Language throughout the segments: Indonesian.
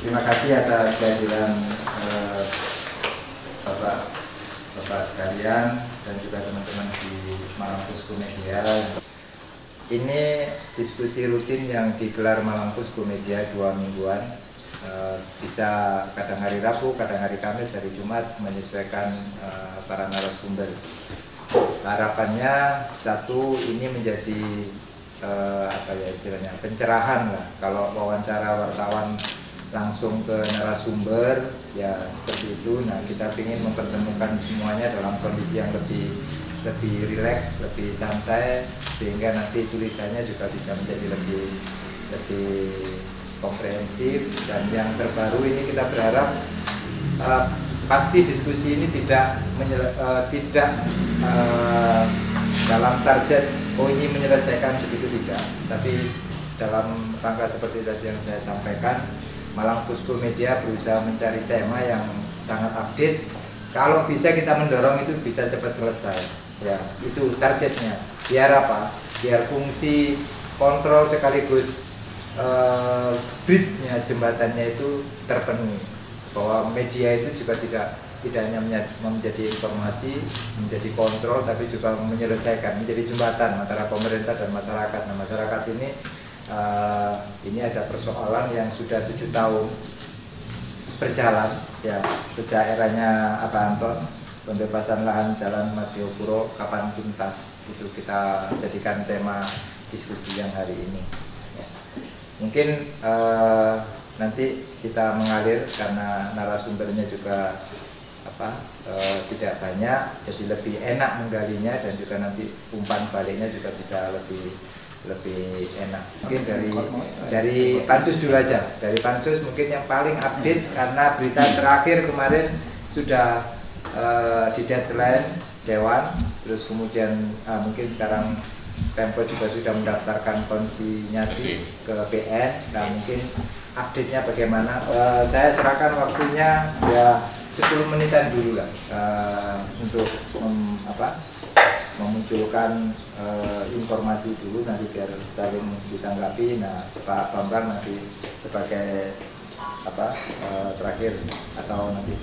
Terima kasih atas kehadiran Bapak sekalian dan juga teman-teman di Malang Posko Media. Ini diskusi rutin yang digelar Malang Posko Media 2 mingguan. Bisa kadang hari Rabu, kadang hari Kamis, hari Jumat, menyesuaikan para narasumber. Harapannya satu, ini menjadi istilahnya pencerahan lah. Kalau wawancara wartawan langsung ke narasumber ya seperti itu. Nah, kita ingin mempertemukan semuanya dalam kondisi yang lebih rileks, lebih santai, sehingga nanti tulisannya juga bisa menjadi lebih komprehensif. Dan yang terbaru ini kita berharap pasti diskusi ini tidak dalam target ini menyelesaikan begitu, tidak, tapi dalam rangka seperti tadi yang saya sampaikan, Malang Posko Media berusaha mencari tema yang sangat update. Kalau bisa kita mendorong itu bisa cepat selesai. Ya, itu targetnya. Biar apa? Biar fungsi kontrol sekaligus bridge-nya, jembatannya itu terpenuhi. Bahwa media itu juga tidak hanya menjadi informasi, menjadi kontrol, tapi juga menyelesaikan, menjadi jembatan antara pemerintah dan masyarakat. Nah, masyarakat ini ada persoalan yang sudah 7 tahun berjalan ya, sejak eranya Anton, pembebasan lahan Jalan Madiopuro kapan tuntas, itu kita jadikan tema diskusi yang hari ini ya. Mungkin nanti kita mengalir karena narasumbernya juga tidak banyak, jadi lebih enak menggalinya, dan juga nanti umpan baliknya juga bisa lebih enak. Mungkin dari Pansus dulu aja. Dari Pansus mungkin yang paling update, karena berita terakhir kemarin sudah di deadline Dewan, terus kemudian mungkin sekarang Pemkot juga sudah mendaftarkan konsinyasi ke PN. Nah, mungkin update-nya bagaimana? Saya serahkan waktunya ya 10 menitan dulu lah untuk memunculkan informasi dulu, nanti biar saling ditanggapi. Nah, Pak Bambang nanti sebagai terakhir atau nanti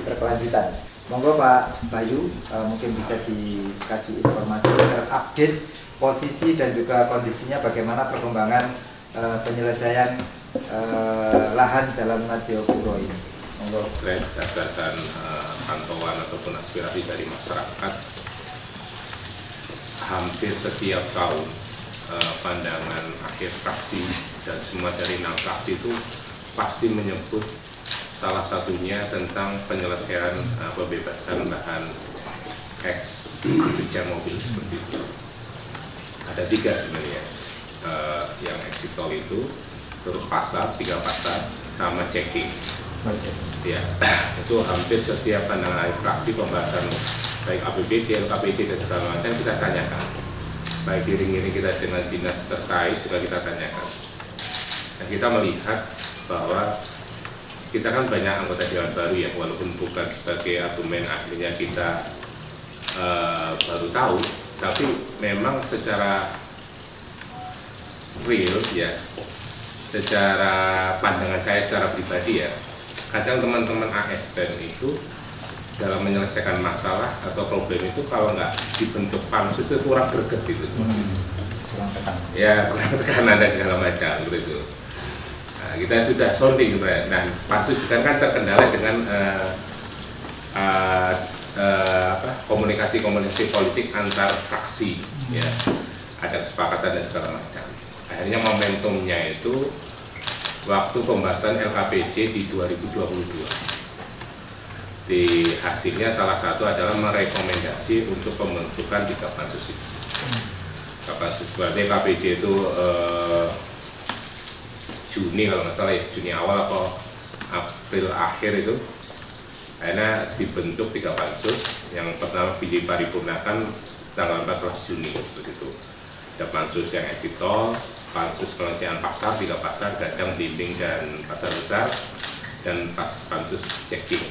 berkelanjutan. Monggo Pak Bayu, mungkin bisa dikasih informasi terupdate posisi dan juga kondisinya, bagaimana perkembangan penyelesaian lahan Jalan Madiopuro ini. Monggo. Berdasarkan pantauan ataupun aspirasi dari masyarakat, hampir setiap tahun pandangan akhir fraksi dan semua dari 6 fraksi itu pasti menyebut salah satunya tentang penyelesaian pembebasan lahan eks cucian mobil seperti itu. Ada 3 sebenarnya, yang exit tol itu, terus pasar, 3 pasar, sama checking. Ya, itu hampir setiap pandangan akhir fraksi pembahasan baik APBD, LKPD dan segala macam kita tanyakan. Baik diiring-iring kita dengan dinas terkait juga kita tanyakan. Dan kita melihat bahwa kita kan banyak anggota dewan baru ya, walaupun bukan sebagai argumen akhirnya kita baru tahu, tapi memang secara real ya, secara pandangan saya secara pribadi ya, kadang teman-teman ASN itu dalam menyelesaikan masalah atau problem itu kalau nggak dibentuk pansus itu kurang greget gitu, kurang tekan. Ya, kurang tekanan dan segala macam gitu. Nah, kita sudah sounding sebenarnya. Nah, pansus juga kan terkendala dengan komunikasi politik antar fraksi ya, ada kesepakatan dan segala macam. Akhirnya momentumnya itu waktu pembahasan LKPJ di 2022. Di hasilnya salah satu adalah merekomendasi untuk pembentukan 3 pansus itu. Pansus berarti LKPJ itu Juni kalau nggak salah ya, Juni awal atau April akhir itu, akhirnya dibentuk 3 pansus. Yang pertama diparipurnakan tanggal 14 Juni begitu. Ada pansus yang exit tol, pansus penyelesaian pasar, 3 pasar, Gadang, Dinding, dan Pasar Besar, dan pansus checking.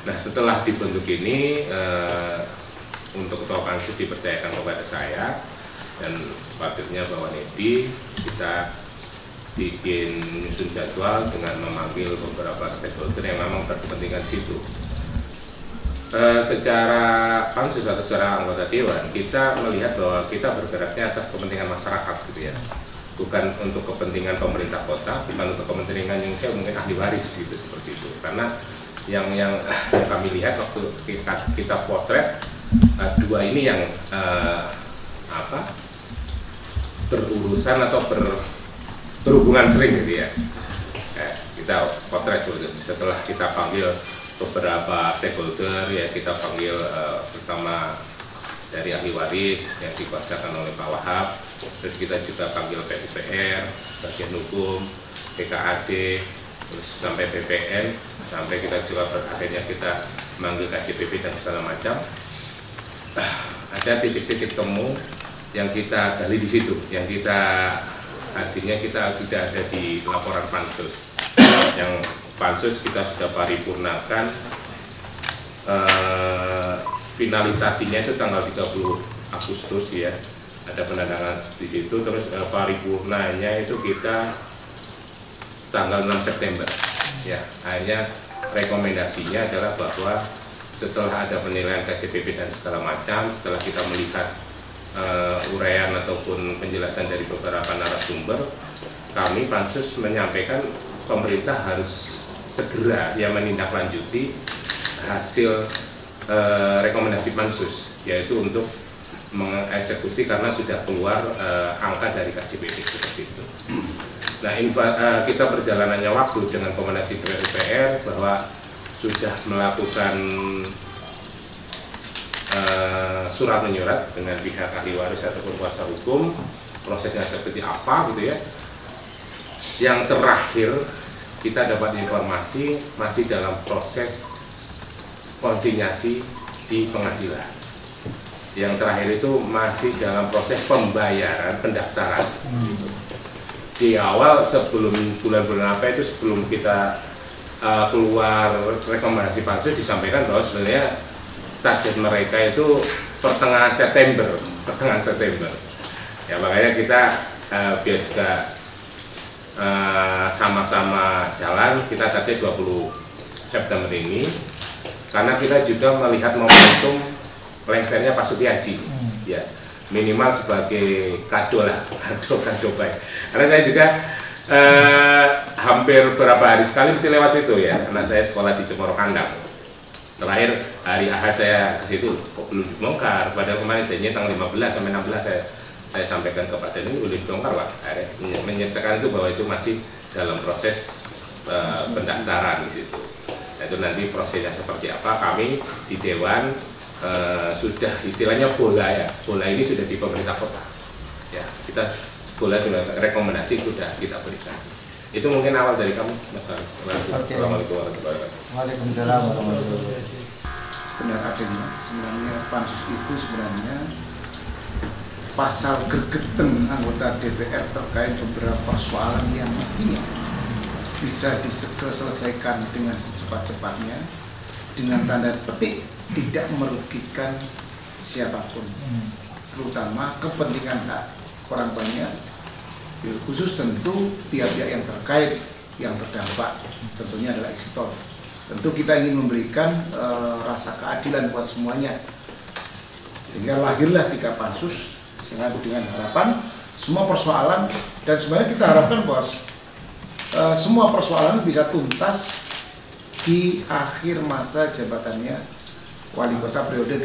Nah, setelah dibentuk ini, untuk ketua pansus dipercayakan kepada saya, dan khawatirnya bahwa Nedi kita bikin nyusun jadwal dengan memanggil beberapa stakeholder yang memang berkepentingan di situ. Secara pansus atau secara anggota dewan, kita melihat bahwa kita bergeraknya atas kepentingan masyarakat gitu ya, bukan untuk kepentingan pemerintah kota, bukan untuk kepentingan yang saya mungkin ahli waris gitu, seperti itu. Karena yang kami lihat waktu kita potret dua ini yang berurusan atau berhubungan sering gitu ya. Kita potret setelah kita panggil beberapa stakeholder ya, kita panggil pertama dari ahli waris yang dikuasakan oleh Pak Wahab, terus kita juga panggil PUPR, bagian hukum, PKAD, terus sampai PPN, sampai kita juga akhirnya kita manggil KJPP dan segala macam. Ada titik-titik temu yang kita gali di situ, yang kita hasilnya kita tidak ada di laporan pansus. Yang pansus kita sudah paripurnakan, finalisasinya itu tanggal 30 Agustus ya, ada penandatangan di situ. Terus paripurnanya itu kita tanggal 6 September ya. Hanya rekomendasinya adalah bahwa setelah ada penilaian KJPP dan segala macam, setelah kita melihat uraian ataupun penjelasan dari beberapa narasumber, kami pansus menyampaikan pemerintah harus segera ya menindaklanjuti hasil rekomendasi pansus, yaitu untuk mengeksekusi karena sudah keluar angka dari KJPP seperti itu. Nah, kita perjalanannya waktu dengan rekomendasi PUPR bahwa sudah melakukan surat menyurat dengan pihak ahli waris ataupun kuasa hukum, prosesnya seperti apa gitu ya. Yang terakhir kita dapat informasi masih dalam proses konsinyasi di pengadilan. Yang terakhir itu masih dalam proses pembayaran pendaftaran. Di awal sebelum bulan-bulan apa itu, sebelum kita keluar rekomendasi pansus, disampaikan bahwa sebenarnya target mereka itu pertengahan September. Ya, makanya kita biar juga sama-sama jalan, kita target 20 September ini, karena kita juga melihat momentum lengsernya Pak Sutiaji ya, minimal sebagai kado lah, kado baik. Karena saya juga hampir beberapa hari sekali mesti lewat situ ya, anak saya sekolah di Cemoro Kandang. Terakhir hari Ahad saya ke situ, kok belum dibongkar, padahal kemarin janjinya tanggal 15 sampai 16 saya sampaikan ke Pak Denny, udah dibongkar Pak. Akhirnya menyatakan itu bahwa itu masih dalam proses pendaftaran di situ. Nah, itu nanti prosesnya seperti apa, kami di Dewan sudah istilahnya bola ya, bola ini sudah di pemerintah kota ya, kita bola sudah rekomendasi sudah kita berikan. Itu mungkin awal dari kamu, Mas Ari. Assalamualaikum warahmatullahi wabarakatuh. Waalaikumsalam warahmatullahi wabarakatuh. Benar adanya, sebenarnya pansus itu sebenarnya pasal gergeten anggota DPR terkait beberapa persoalan yang mestinya bisa diselesaikan dengan secepat-cepatnya, dengan tanda petik tidak merugikan siapapun, terutama kepentingan hak orang banyak, khusus tentu pihak-pihak yang terkait, yang terdampak, tentunya adalah eksitor. Tentu kita ingin memberikan rasa keadilan buat semuanya, sehingga lahirlah 3 pansus dengan harapan semua persoalan, dan sebenarnya kita harapkan bahwa semua persoalan bisa tuntas di akhir masa jabatannya Wali Kota periode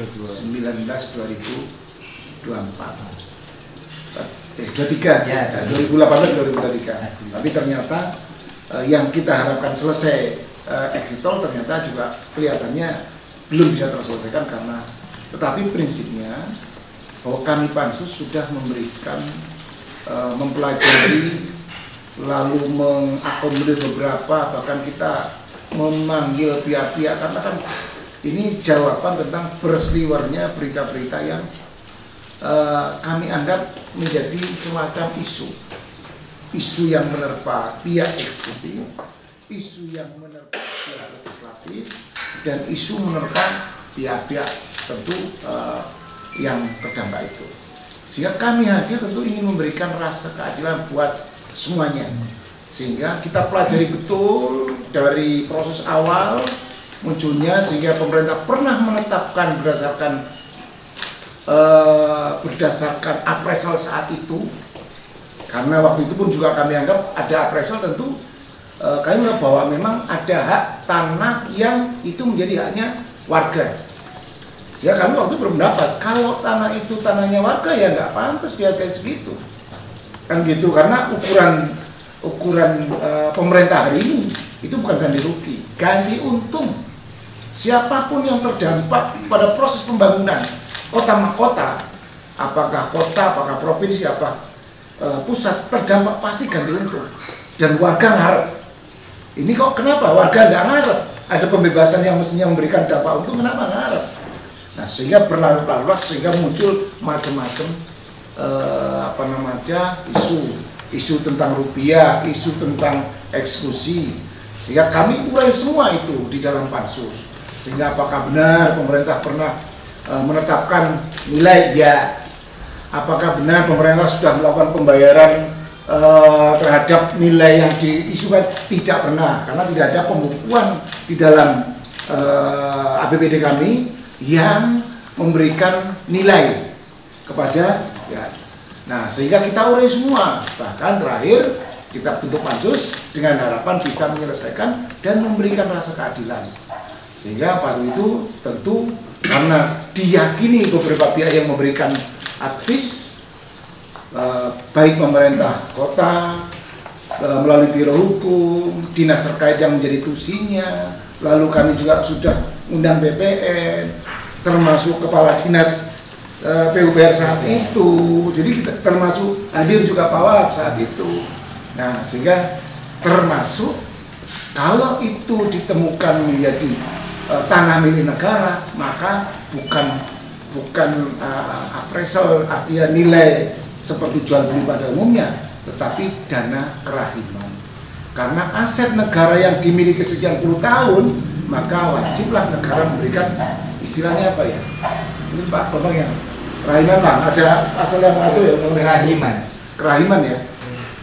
2019-2024. 2018-2023. Tapi ternyata yang kita harapkan selesai eksitol ternyata juga kelihatannya belum bisa terselesaikan karena, tetapi prinsipnya bahwa kami pansus sudah memberikan mempelajari, lalu mengakomodir beberapa, bahkan kita memanggil pihak-pihak karena kan ini jawaban tentang berseliwernya berita-berita yang kami anggap menjadi semacam isu yang menerpa pihak eksekutif, isu yang menerpa pihak legislatif, dan isu menerpa pihak-pihak tentu yang terdampak itu. Sehingga kami hadir tentu ingin memberikan rasa keadilan buat semuanya. Sehingga kita pelajari betul dari proses awal munculnya, sehingga pemerintah pernah menetapkan berdasarkan appraisal saat itu. Karena waktu itu pun juga kami anggap ada appraisal, tentu kami menganggap bahwa memang ada hak tanah yang itu menjadi haknya warga. Sehingga kami waktu itu berpendapat kalau tanah itu tanahnya warga ya nggak pantas dihargai segitu. Kan gitu, karena ukuran pemerintah hari ini itu bukan ganti rugi, ganti untung. Siapapun yang terdampak pada proses pembangunan kota mahkota, apakah kota, apakah provinsi, pusat, terdampak pasti ganti untung. Dan warga ngarep. Ini kok kenapa warga nggak ngarep? Ada pembebasan yang mestinya memberikan dampak untung, kenapa ngarep? Nah, sehingga berlarut-larut, sehingga muncul macam-macam isu tentang rupiah, isu tentang eksekusi. Sehingga kami urai semua itu di dalam pansus. Sehingga apakah benar pemerintah pernah menetapkan nilai? Ya. Apakah benar pemerintah sudah melakukan pembayaran terhadap nilai yang diisukan? Tidak pernah, karena tidak ada pembukuan di dalam APBD kami yang memberikan nilai kepada ya. Nah, sehingga kita urai semua. Bahkan terakhir kita bentuk pansus dengan harapan bisa menyelesaikan dan memberikan rasa keadilan. Sehingga waktu itu tentu karena diyakini beberapa pihak yang memberikan advis, baik pemerintah kota, melalui biro hukum, dinas terkait yang menjadi tusinya, lalu kami juga sudah undang BPN, termasuk kepala dinas PUPR saat itu, jadi kita termasuk hadir juga Pak Wahab saat itu. Nah, sehingga termasuk kalau itu ditemukan menjadi tanah milik negara, maka bukan appraisal artinya nilai seperti jual beli pada umumnya, tetapi dana kerahiman. Karena aset negara yang dimiliki sekian puluh tahun, maka wajiblah negara memberikan istilahnya apa ya? Ini Pak Bambang yang kerahiman lah, ada asal yang itu ya, kerahiman ya.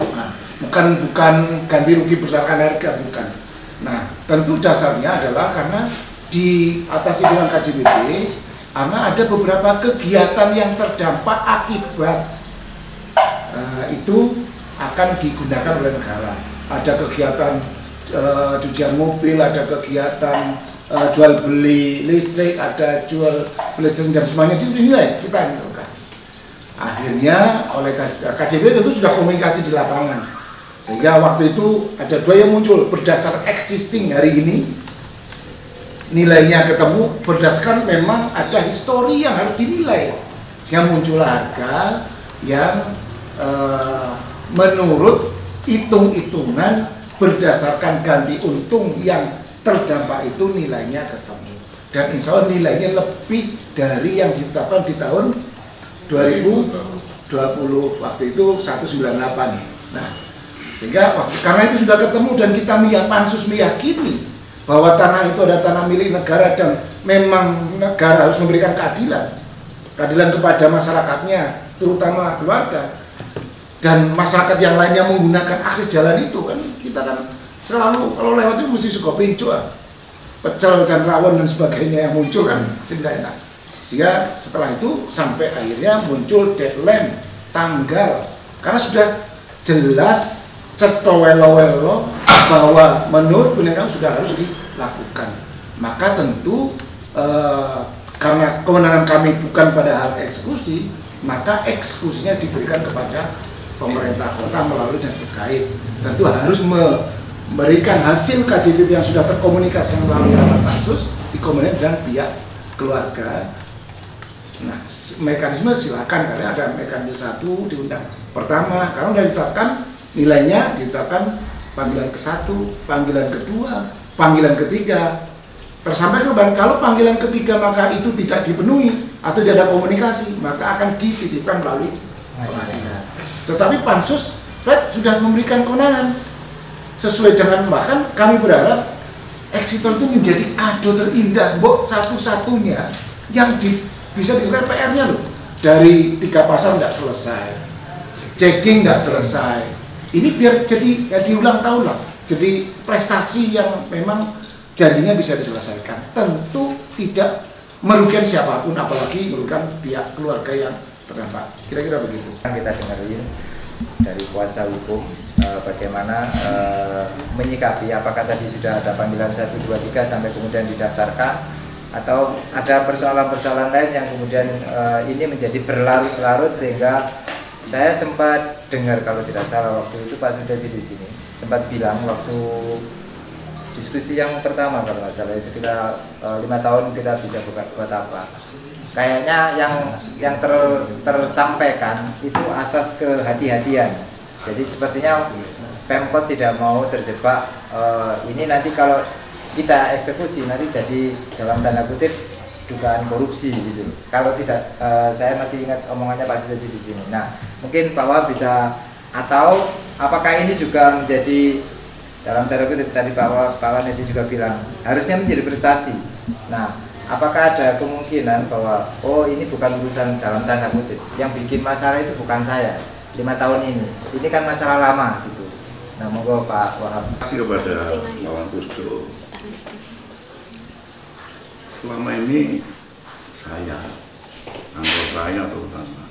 Nah, bukan ganti rugi berdasarkan harga, bukan. Nah, tentu dasarnya adalah karena di atas hitungan KJBP, karena ada beberapa kegiatan yang terdampak akibat itu akan digunakan oleh negara. Ada kegiatan cucian mobil, ada kegiatan jual beli listrik, ada jual beli listrik dan semuanya itu dinilai kita menentukan. Akhirnya oleh KJB tentu sudah komunikasi di lapangan, sehingga waktu itu ada dua yang muncul berdasar existing hari ini nilainya ketemu, berdasarkan memang ada histori yang harus dinilai, sehingga muncul harga yang menurut hitung-hitungan berdasarkan ganti untung yang terdampak itu nilainya ketemu, dan insya Allah nilainya lebih dari yang ditetapkan di tahun 2020 waktu itu 198. Nah, sehingga karena itu sudah ketemu dan kita pansus meyakini bahwa tanah itu adalah tanah milik negara dan memang negara harus memberikan keadilan kepada masyarakatnya, terutama keluarga dan masyarakat yang lainnya menggunakan akses jalan itu. Kan kita kan selalu kalau lewat itu mesti suka pincu, pecel dan rawon dan sebagainya yang muncul kan tidak enak. Sehingga setelah itu sampai akhirnya muncul deadline tanggal, karena sudah jelas cetowelo-welo bahwa menurut penelitian sudah harus dilakukan. Maka tentu karena kewenangan kami bukan pada hal eksekusi, maka eksekusinya diberikan kepada pemerintah kota melalui dinas terkait. Tentu harus memberikan hasil KJBP yang sudah terkomunikasi melalui rapat pansus dikomunikasikan dengan pihak keluarga. Nah, mekanisme silakan, karena ada mekanisme satu diundang. Pertama, karena sudah ditetapkan nilainya, ditetapkan panggilan ke-1, panggilan kedua, panggilan ketiga. Tersampaikan kalau panggilan ketiga maka itu tidak dipenuhi atau tidak ada komunikasi, maka akan dititipkan melalui pengadilan. Tetapi pansus sudah memberikan kewenangan sesuai dengan, bahkan kami berharap eksitor itu menjadi kado terindah, satu-satunya yang bisa diselesaikan PR-nya loh. Dari 3 pasal tidak selesai, checking tidak selesai, Ini biar jadi diulang tahun lah, jadi prestasi yang memang janjinya bisa diselesaikan. Tentu tidak merugikan siapapun, apalagi merugikan pihak keluarga yang terdampak. Kira-kira begitu. Kita dengerin dari kuasa hukum bagaimana menyikapi, apakah tadi sudah ada panggilan 1, 2, 3 sampai kemudian didaftarkan, atau ada persoalan-persoalan lain yang kemudian ini menjadi berlarut-larut, sehingga saya sempat dengar, kalau tidak salah waktu itu Pak Sudadi di sini sempat bilang waktu diskusi yang pertama, kalau nggak salah itu kita 5 tahun kita bisa buat apa. Kayaknya yang tersampaikan itu asas kehati-hatian. Jadi sepertinya Pemkot tidak mau terjebak ini nanti kalau kita eksekusi nanti jadi dalam tanda kutip dugaan korupsi gitu. Kalau tidak, saya masih ingat omongannya Pak Sudadi di sini. Nah, mungkin Pak Wahab bisa, atau apakah ini juga menjadi dalam tanda kutip tadi Pak Wanedi juga bilang harusnya menjadi prestasi. Nah, apakah ada kemungkinan bahwa ini bukan urusan dalam tanda kutip, yang bikin masalah itu bukan saya 5 tahun ini kan masalah lama gitu. Nah, monggo Pak Wahab. Terima kasih kepada Kawan Kusdo. Selama ini saya, anggota saya terutama,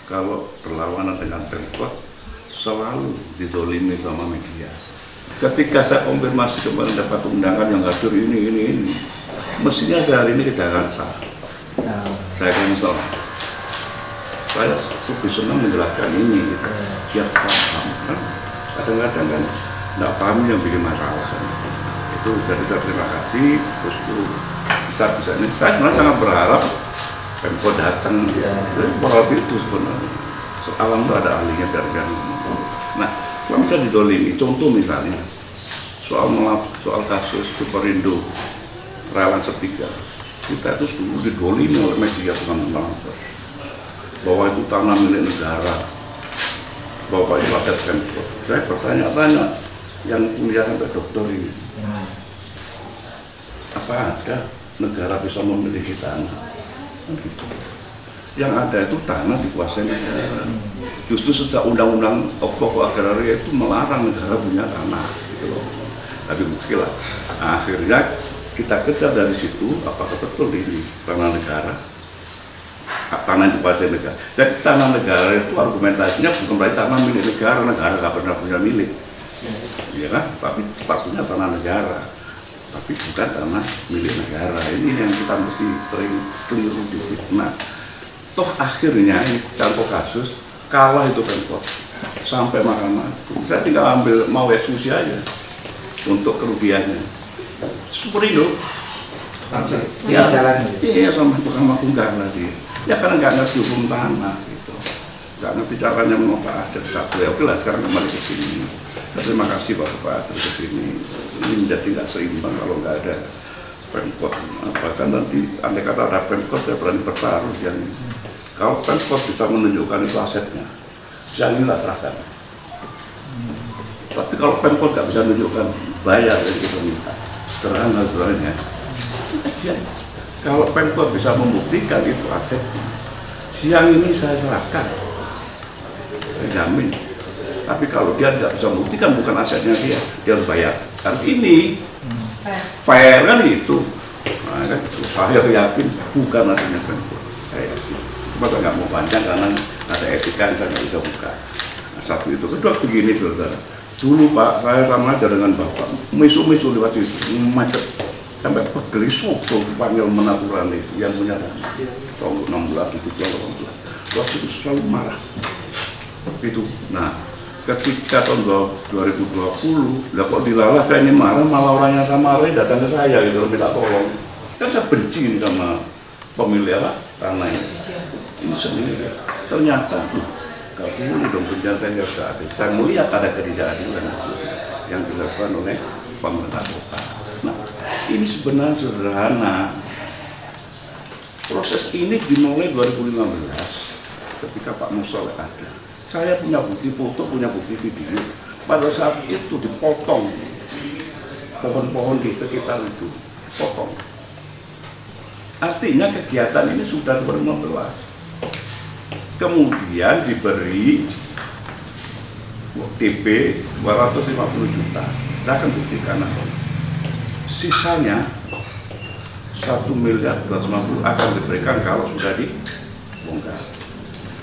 kalau berlawanan dengan Pemkot selalu didolimi sama media. Ketika saya konfirmasi kemarin dapat undangan yang hadir ini, mestinya hari ini ke Jakarta. Saya cancel. Saya lebih senang menjelaskan ini, gitu. Siap paham. Kan? Kadang-kadang kan tidak paham yang bikin masalah. Itu jadi saya terima kasih. Terus itu bisa ini. Saya sebenarnya sangat berharap Pemkot datang. Berharap itu sebenarnya. Alam itu ada ahlinya dari yang. Nah, kalau bisa didolimi, contoh misalnya soal kasus Superindo Rawan Setiga, kita itu dulu didolimi oleh media teman-teman bahwa itu tanah milik negara, bahwa itu rakyat Pemkot. Saya bertanya-tanya yang kuliah sampai doktor ini, apa ada negara bisa memiliki tanah? Gitu. Yang ada itu tanah dikuasai negara. Justru sejak undang-undang pokok agraria itu melarang negara punya tanah, gitu loh. Tapi mungkin lah. Nah, akhirnya kita kejar dari situ, apakah betul ini tanah negara, tanah yang dikuasai negara. Jadi tanah negara itu argumentasinya bukan berarti tanah milik negara, negara nggak pernah punya milik, ya kan? Tapi sepatunya tanah negara, tapi bukan tanah milik negara. Ini yang kita mesti sering keliru di fitnah. Toh akhirnya ini contoh kasus kalah itu Pemkot sampai Mahkamah Agung. Saya tinggal ambil mau eksekusi aja untuk kerugiannya. Superindo, iya sama Mahkamah Agung nggak ngerti. Ya karena nggak ngerti hukum tanah gitu, nggak ngerti caranya menopang aset satu. Ya oke lah, sekarang kembali ke sini. Terima kasih Pak terus ke sini. Ini menjadi nggak seimbang kalau nggak ada Pemkot. Bahkan nanti andai kata ada Pemkot, saya berani bertaruh yang kalau Pemkot bisa menunjukkan itu asetnya, yang inilah serahkan. Tapi kalau Pemkot nggak bisa menunjukkan, bayar yang kita minta. Sederhana sebenarnya. Kalau Pemkot bisa membuktikan itu asetnya, siang ini saya serahkan, saya jamin. Tapi kalau dia tidak bisa membuktikan bukan asetnya dia harus bayar. Karena ini fair kan itu. Nah, kan, saya yakin bukan asetnya Pemkot. Saya yakin. Cuma saya nggak mau panjang karena ada etika yang saya nggak bisa buka. Nah, satu itu. Kedua begini saudara. Dulu Pak, saya sama aja dengan Bapak. Misu-misu lewat itu, macet. Sampai pegel soto panggil menaturan itu yang punya tanah. Tahun 16, 17, 18. Waktu itu selalu marah. Itu. Nah, ketika tahun 2020, lah kok dilalah saya ini marah, malah orang yang sama marah datang ke saya gitu, minta tolong. Kan saya benci ini sama pemilik tanah ini. Ini sendiri. Ternyata gak boleh dong penjelasan yang ada. Saya melihat ada ketidakadilan yang dilakukan oleh pemerintah kota. Nah, ini sebenarnya sederhana. Proses ini dimulai 2015 ketika Pak Musoleh ada. Saya punya bukti foto, punya bukti video. Pada saat itu dipotong pohon-pohon di sekitar itu, potong. Artinya kegiatan ini sudah 2015. Kemudian diberi DP 250 juta. Saya akan buktikan apa. Sisanya 1.250.000.000 akan diberikan kalau sudah dibongkar.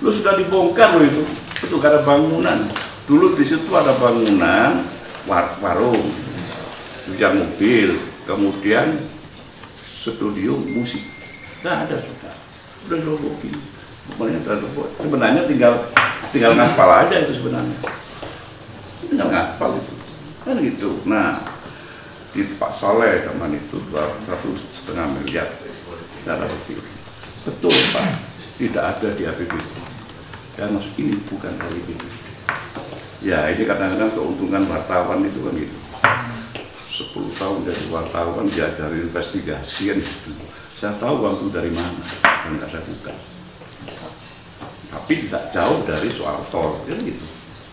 Lu sudah dibongkar loh itu gak ada bangunan. Dulu di situ ada bangunan warung, yang mobil, kemudian studio musik. Nggak ada sudah robohin. Sebenarnya tinggal ngaspal aja itu sebenarnya. Tinggal ngaspal itu. Kan gitu. Nah, di Pak Saleh zaman itu 1,5 miliar dana betul. Betul Pak, tidak ada di APBD. Dan ini bukan APBD. Ya ini kadang-kadang keuntungan wartawan itu kan gitu. 10 tahun jadi wartawan diajari investigasi kan gitu. Saya tahu uang itu dari mana dan nggak saya buka. Tapi tidak jauh dari soal tol kan gitu.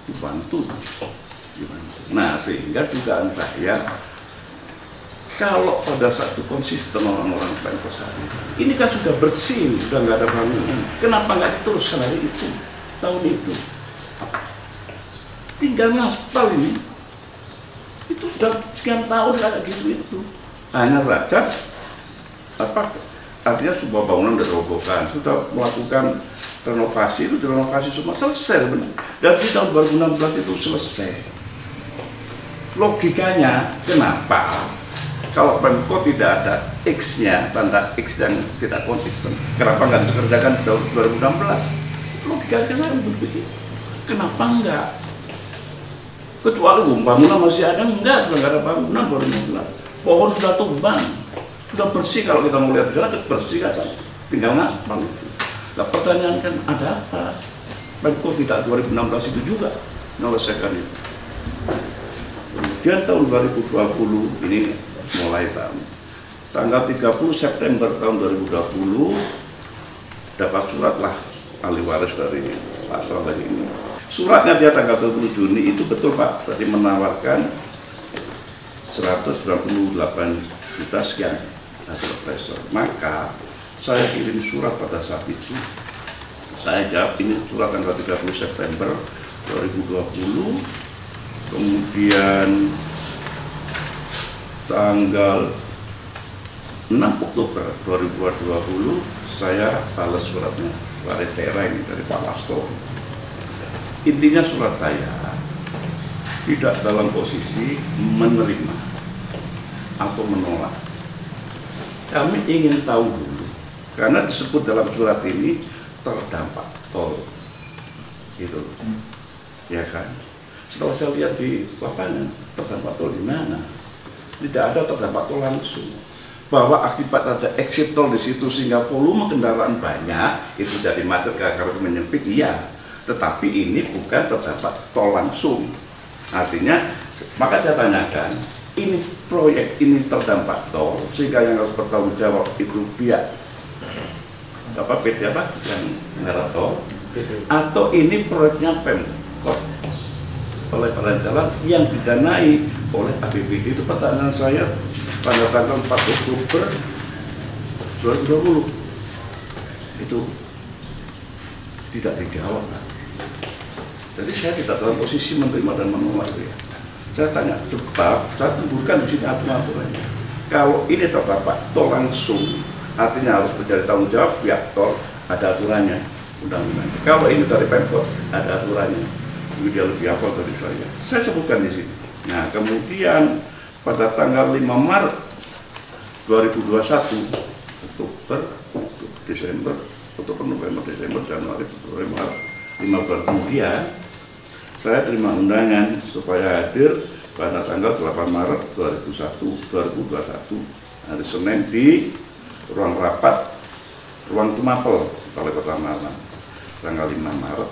Dibantu. Nah sehingga dugaan saya kalau pada satu konsisten orang-orang Pemkot ini kan sudah bersih, sudah nggak ada bangunan. Kenapa nggak diteruskan hari itu, tahun itu? Tinggal ngaspal ini, itu sudah sekian tahun kayak gitu itu. Hanya saja, artinya sebuah bangunan dirobohkan, sudah melakukan renovasi, itu direnovasi semua selesai benar. Dan di tahun 2016 itu selesai. Logikanya, kenapa? Kalau Pemkot tidak ada X-nya, tanda X yang tidak konsisten, kenapa nggak dikerjakan di tahun 2016? Logikanya kan begitu. Kenapa enggak? Kecuali bangunan masih ada, enggak, sudah nggak ada bangunan 2016. Pohon sudah tumbang, sudah bersih. Kalau kita mau lihat di sana, bersih kan, tinggal ngaspal itu. Nah, pertanyaan kan ada apa? Pemkot tidak 2016 itu juga menyelesaikan itu. Kemudian tahun 2020 ini mulai tanggal 30 September tahun 2020 dapat surat lah ahli waris dari Pak Saleh ini. Suratnya dia tanggal 20 Juni itu betul Pak, tadi menawarkan 198 juta sekian hasil appraisal. Maka saya kirim surat pada saat itu. Saya jawab ini surat tanggal 30 September 2020. Kemudian tanggal 6 Oktober 2020 saya balas suratnya dari tereng dari Pak Lasto. Intinya surat saya tidak dalam posisi menerima atau menolak. Kami ingin tahu dulu karena disebut dalam surat ini terdampak tol, gitu, ya kan? Setelah saya lihat di lapangan terdampak tol di mana? Tidak ada terdampak tol langsung. Bahwa akibat ada exit tol di situ sehingga volume kendaraan banyak itu jadi macet karena menyempit, iya. Tetapi ini bukan terdampak tol langsung. Artinya, maka saya tanyakan, ini proyek ini terdampak tol sehingga yang harus bertanggung jawab itu pihak apa PT apa yang mengarah tol, atau ini proyeknya Pemkot oleh Badan Jalan yang didanai oleh APBD. Itu pertanyaan saya pada tanggal 4 Oktober 2020 itu tidak dijawab. Jadi saya tidak dalam posisi menerima dan menolak ya. Saya tanya sebab saya kumpulkan di sini aturan-aturannya. Kalau ini terdampak tol langsung, artinya harus menjadi tanggung jawab pihak tol, ada aturannya, undang-undangnya. Kalau ini dari Pemkot, ada aturannya. Dia lebih hafal dari saya. Saya sebutkan di sini. Nah, kemudian pada tanggal 5 Maret 2021, Oktober, Desember, Oktober, November, Desember, Januari, Februari, Maret, 5 bulan kemudian, saya terima undangan supaya hadir pada tanggal 8 Maret 2021, hari Senin di ruang rapat, ruang Tumapel, Balai Kota Malang, tanggal 5 Maret.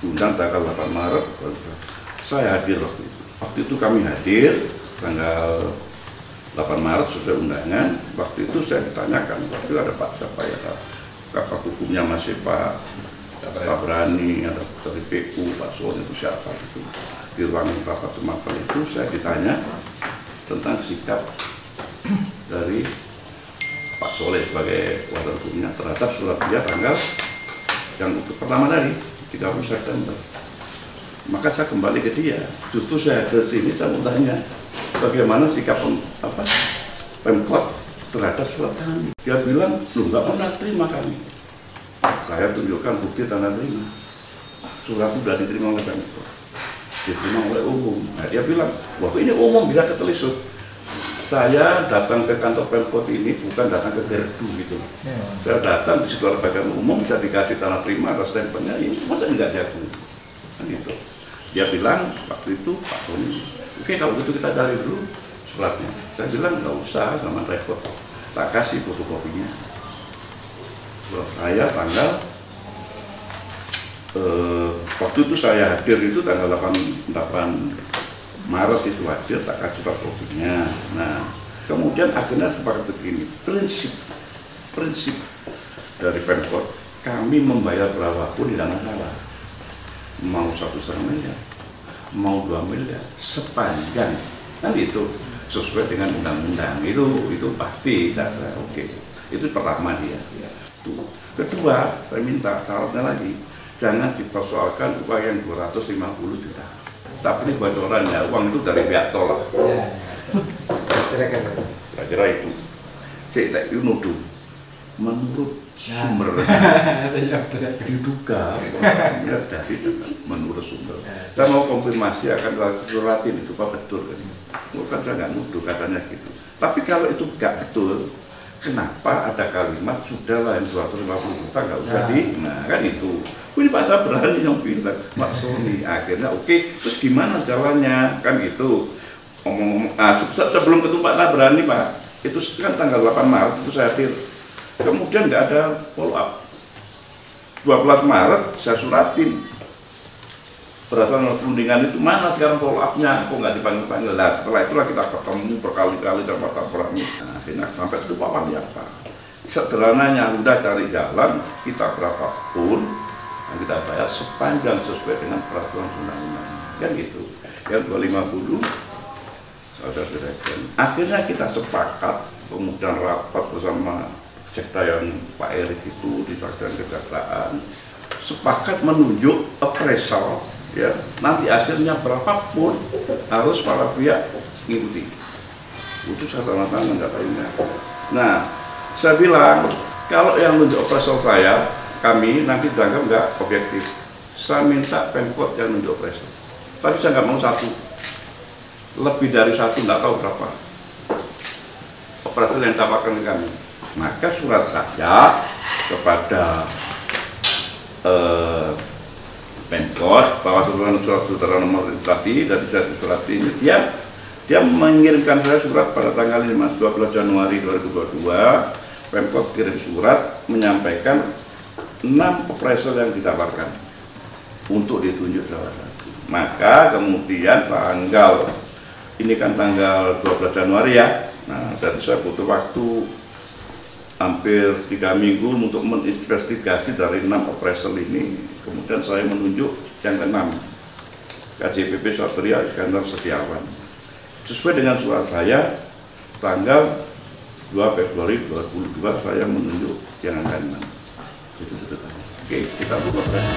Undang tanggal 8 Maret, saya hadir waktu itu. Waktu itu kami hadir, tanggal 8 Maret sudah undangan. Waktu itu saya ditanyakan, waktu itu ada Pak siapa ya, kakak hukumnya masih Pak Brani, ada dari PU, Pak Sol itu siapa itu. Di ruang rapat Tumapel itu saya ditanya tentang sikap dari Pak Soleh sebagai wakil hukumnya terhadap surat dia tanggal yang untuk pertama tadi 30 September. Maka saya kembali ke dia. Justru saya ke sini saya mau tanya bagaimana sikap Pemkot terhadap surat kami. Dia bilang, lu nggak pernah terima kami. Saya tunjukkan bukti tanda terima. Surat sudah diterima oleh Pemkot, diterima oleh umum. Nah, dia bilang, wah ini umum bisa ketelisut. Saya datang ke kantor Pemkot ini bukan datang ke gerdu gitu. Saya datang di situ ada bagian umum, bisa dikasih tanda terima, ada stempelnya, ini masa enggak jago. Kan gitu. Dia bilang waktu itu Pak Tony, oke kalau gitu kita cari dulu suratnya. Saya bilang nggak usah, sama repot. Tak kasih fotokopinya. Surat saya tanggal waktu itu saya hadir itu tanggal 8 Maret itu hadir, tak kasih fotokopinya. Nah, kemudian akhirnya sepakat begini, prinsip dari Pemkot, kami membayar berapapun tidak masalah. Mau 1,5 miliar, mau 2 miliar, sepanjang kan itu sesuai dengan undang-undang itu pasti. Oke. Itu pertama dia. Tuh. Kedua, saya minta syaratnya lagi, jangan dipersoalkan uang yang 250 juta. Tapi ini bocorannya, uang itu dari pihak tol lah. Kira-kira itu. Saya nuduh menurut sumber diduga dari menurut sumber. Saya mau konfirmasi akan suratin itu Pak betul kan? Bukan saya nggak nuduh katanya gitu. Tapi kalau itu nggak betul, kenapa ada kalimat sudahlah yang 250 juta nggak usah nah kan itu. Ini Pak saya berani yang bilang Pak Sony akhirnya oke, terus gimana jalannya kan gitu. Ngomong-ngomong, sebelum ketemu Pak saya berani Pak, itu kan tanggal 8 Maret itu saya hadir. Kemudian nggak ada follow up. 12 Maret saya suratin. Berdasarkan perundingan itu mana sekarang follow up-nya? Kok nggak dipanggil-panggil? Nah setelah itulah kita ketemu berkali-kali sama Pak Prami. Nah, akhirnya sampai itu Pak Wali apa? Sederhananya udah cari jalan, kita berapapun yang kita bayar sepanjang sesuai dengan peraturan undang-undang. Kan gitu. Yang 250 saya sudah. Akhirnya kita sepakat, kemudian rapat bersama Sekdayan Pak Erik itu di Sekdayan Kejaksaan sepakat menunjuk appraisal, ya nanti hasilnya berapapun harus para pihak ngikuti. Itu saya tanda tangan katanya. Nah, saya bilang kalau yang menunjuk appraisal kami nanti dianggap nggak objektif. Saya minta Pemkot yang menunjuk appraisal. Tapi saya nggak mau satu, lebih dari satu nggak tahu berapa appraisal yang dapatkan ke kami. Maka surat saya kepada Pemkot bahwa surat nomor tadi dari surat ini dia mengirimkan saya surat pada tanggal 12 Januari 2022. Pemkot kirim surat menyampaikan 6 appraisal yang ditawarkan untuk ditunjuk salah satu. Maka kemudian tanggal ini kan tanggal 12 Januari ya. Nah, jadi saya butuh waktu hampir 3 minggu untuk menginvestigasi dari 6 appraisal ini. Kemudian saya menunjuk yang ke-6, KJPP Satria Iskandar Setiawan. Sesuai dengan surat saya, tanggal 2 Februari 2022 saya menunjuk yang ke-6. Itu sudah. Oke, kita buka proses.